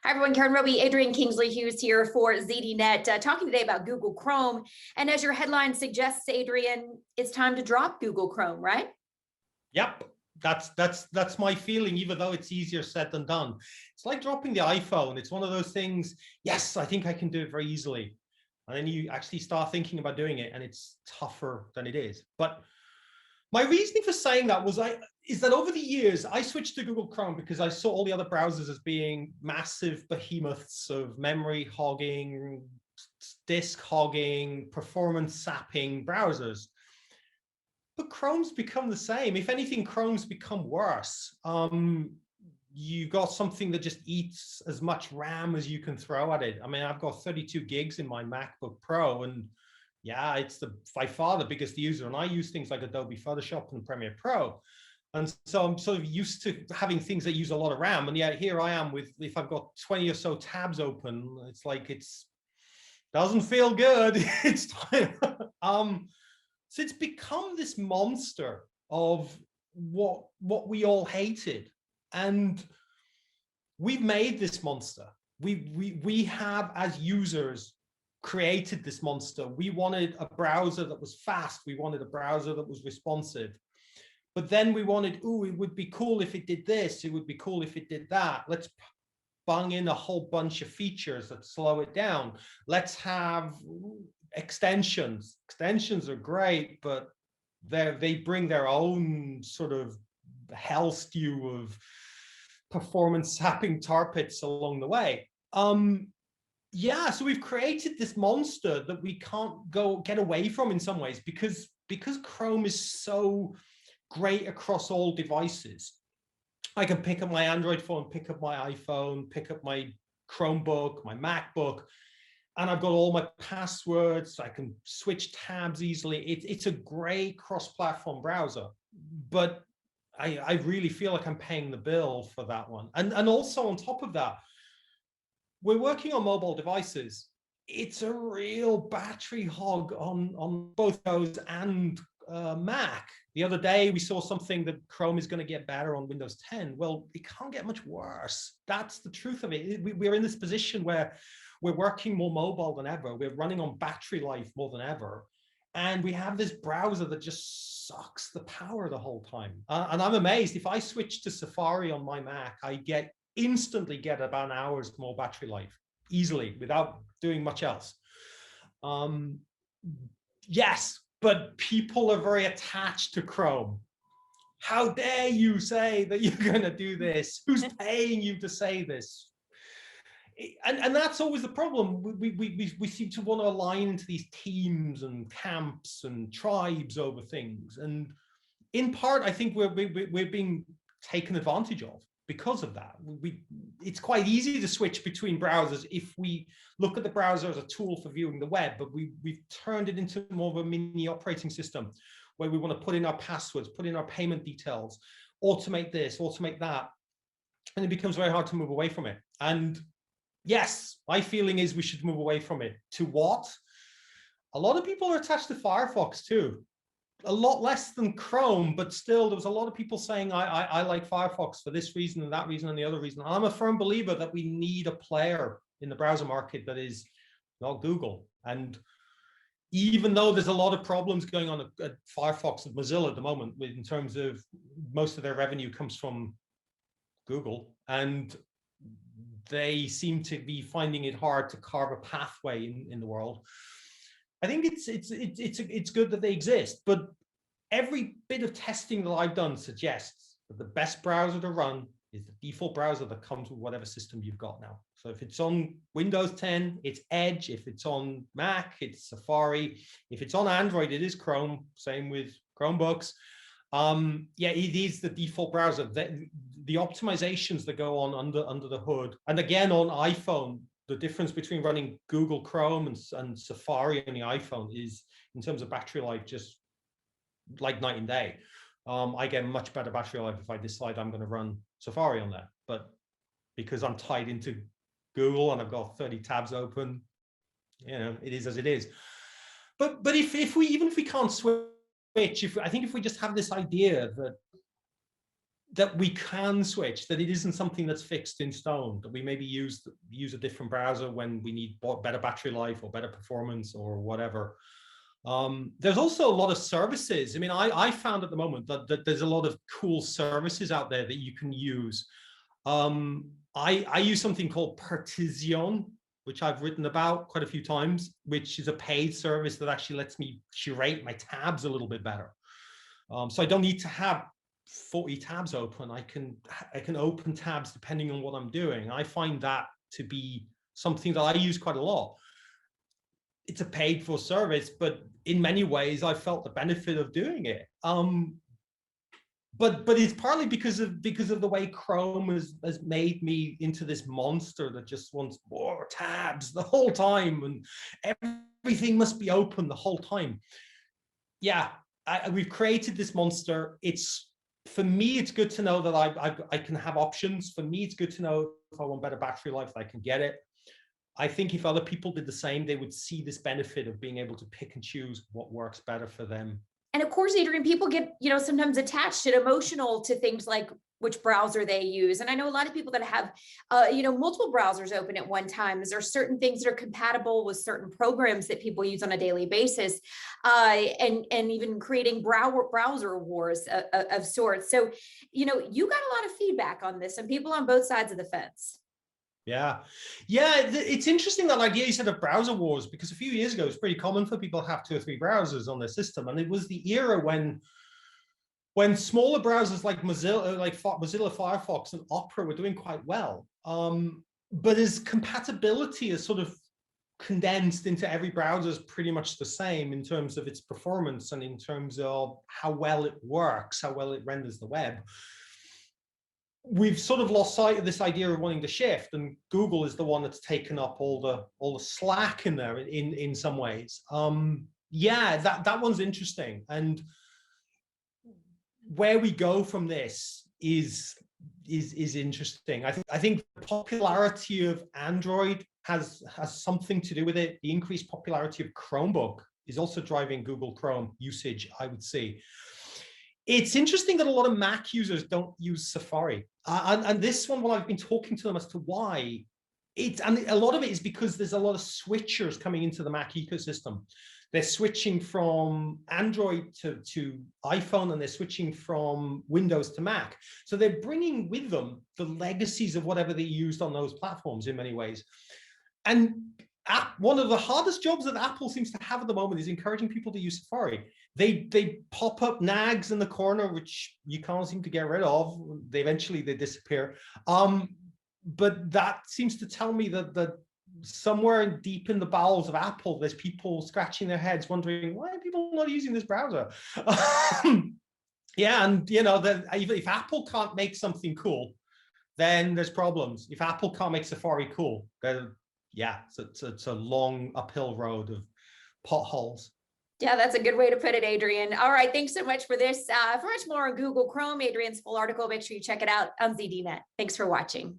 Hi, everyone. Karen Roby, Adrian Kingsley Hughes here for ZDNet, talking today about Google Chrome. And as your headline suggests, Adrian, it's time to drop Google Chrome, right? Yep, that's my feeling, even though it's easier said than done. It's like dropping the iPhone. It's one of those things, yes, I think I can do it very easily. And then you actually start thinking about doing it, and it's tougher than it is. But my reasoning for saying that is that over the years, I switched to Google Chrome because I saw all the other browsers as being massive behemoths of memory hogging, disk hogging, performance sapping browsers. But Chrome's become the same. If anything, Chrome's become worse. You got something that just eats as much RAM as you can throw at it. I mean, I've got 32 gigs in my MacBook Pro, and yeah, it's by far the biggest user. And I use things like Adobe Photoshop and Premiere Pro. And so I'm sort of used to having things that use a lot of RAM. And yet here I am with, if I've got 20 or so tabs open, it's like doesn't feel good. It's time. So it's become this monster of what we all hated. And we've made this monster. We have, as users, created this monster. We wanted a browser that was fast. We wanted a browser that was responsive. But then we wanted, ooh, it would be cool if it did this. It would be cool if it did that. Let's bung in a whole bunch of features that slow it down. Let's have extensions. Extensions are great, but they bring their own sort of hell stew of performance sapping tar pits along the way. Yeah, so we've created this monster that we can't get away from in some ways because Chrome is so great across all devices. I can pick up my Android phone, pick up my iPhone, pick up my Chromebook, my MacBook, and I've got all my passwords. I can switch tabs easily. It's a great cross-platform browser, but I really feel like I'm paying the bill for that one. And also on top of that, we're working on mobile devices. It's a real battery hog on both those and Mac. The other day, we saw something that Chrome is going to get better on Windows 10. Well, it can't get much worse. That's the truth of it. We're in this position where we're working more mobile than ever. We're running on battery life more than ever. And we have this browser that just sucks the power the whole time. And I'm amazed. If I switch to Safari on my Mac, I instantly get about an hour's more battery life easily without doing much else. Yes, but people are very attached to Chrome. How dare you say that you're going to do this? Who's paying you to say this? And that's always the problem. We seem to want to align into these teams and camps and tribes over things. And in part, I think we're being taken advantage of because of that. It's quite easy to switch between browsers if we look at the browser as a tool for viewing the web, but we've turned it into more of a mini operating system where we want to put in our passwords, put in our payment details, automate this, automate that, and it becomes very hard to move away from it. And yes, my feeling is we should move away from it. To what? A lot of people are attached to Firefox too. A lot less than Chrome, but still there was a lot of people saying I like Firefox for this reason and that reason and the other reason. And I'm a firm believer that we need a player in the browser market that is not Google. And even though there's a lot of problems going on at Firefox and Mozilla at the moment, in terms of most of their revenue comes from Google, and they seem to be finding it hard to carve a pathway in the world. I think it's good that they exist, but every bit of testing that I've done suggests that the best browser to run is the default browser that comes with whatever system you've got now. So if it's on Windows 10, it's Edge. If it's on Mac, it's Safari. If it's on Android, it is Chrome. Same with Chromebooks. Yeah, it is the default browser. The optimizations that go on under the hood, and again on iPhone, the difference between running Google Chrome and Safari on the iPhone is, in terms of battery life, just like night and day. I get much better battery life if I decide I'm going to run Safari on there. But because I'm tied into Google and I've got 30 tabs open, you know, it is as it is. But if we can't switch, I think if we just have this idea that that we can switch, that it isn't something that's fixed in stone, that we maybe use a different browser when we need better battery life or better performance or whatever. There's also a lot of services. I mean, I found at the moment that there's a lot of cool services out there that you can use. I use something called Partition, which I've written about quite a few times, which is a paid service that actually lets me curate my tabs a little bit better. So I don't need to have 40 tabs open. I can open tabs depending on what I'm doing. I find that to be something that I use quite a lot. It's a paid for service, but in many ways I felt the benefit of doing it. But it's partly because of the way Chrome has made me into this monster that just wants more tabs the whole time, and everything must be open the whole time. Yeah, we've created this monster. For me, it's good to know that I can have options. For me, it's good to know if I want better battery life, I can get it. I think if other people did the same, they would see this benefit of being able to pick and choose what works better for them. And of course, Adrian, people get, sometimes attached and emotional to things like which browser they use. And I know a lot of people that have, multiple browsers open at one time. Is there certain things that are compatible with certain programs that people use on a daily basis, and even creating browser wars of sorts. So, you got a lot of feedback on this and people on both sides of the fence. Yeah. It's interesting, that idea you said of browser wars, because a few years ago, it was pretty common for people to have 2 or 3 browsers on their system. And it was the era when smaller browsers like Mozilla Firefox and Opera were doing quite well. But as compatibility is sort of condensed into every browser is pretty much the same in terms of its performance and in terms of how well it works, how well it renders the web, we've sort of lost sight of this idea of wanting to shift, and Google is the one that's taken up all the slack in there in some ways. That one's interesting, and where we go from this is interesting. I think the popularity of Android has something to do with it. The increased popularity of Chromebook is also driving Google Chrome usage, I would say. It's interesting that a lot of Mac users don't use Safari. And this one, when I've been talking to them as to why, and a lot of it is because there's a lot of switchers coming into the Mac ecosystem. They're switching from Android to iPhone, and they're switching from Windows to Mac. So they're bringing with them the legacies of whatever they used on those platforms in many ways. And one of the hardest jobs that Apple seems to have at the moment is encouraging people to use Safari. They pop up nags in the corner, which you can't seem to get rid of. Eventually they disappear. But that seems to tell me that somewhere deep in the bowels of Apple, there's people scratching their heads wondering, why are people not using this browser? And if Apple can't make something cool, then there's problems. If Apple can't make Safari cool, then it's a long uphill road of potholes. Yeah, that's a good way to put it, Adrian. All right, thanks so much for this. For much more on Google Chrome, Adrian's full article, make sure you check it out on ZDNet. Thanks for watching.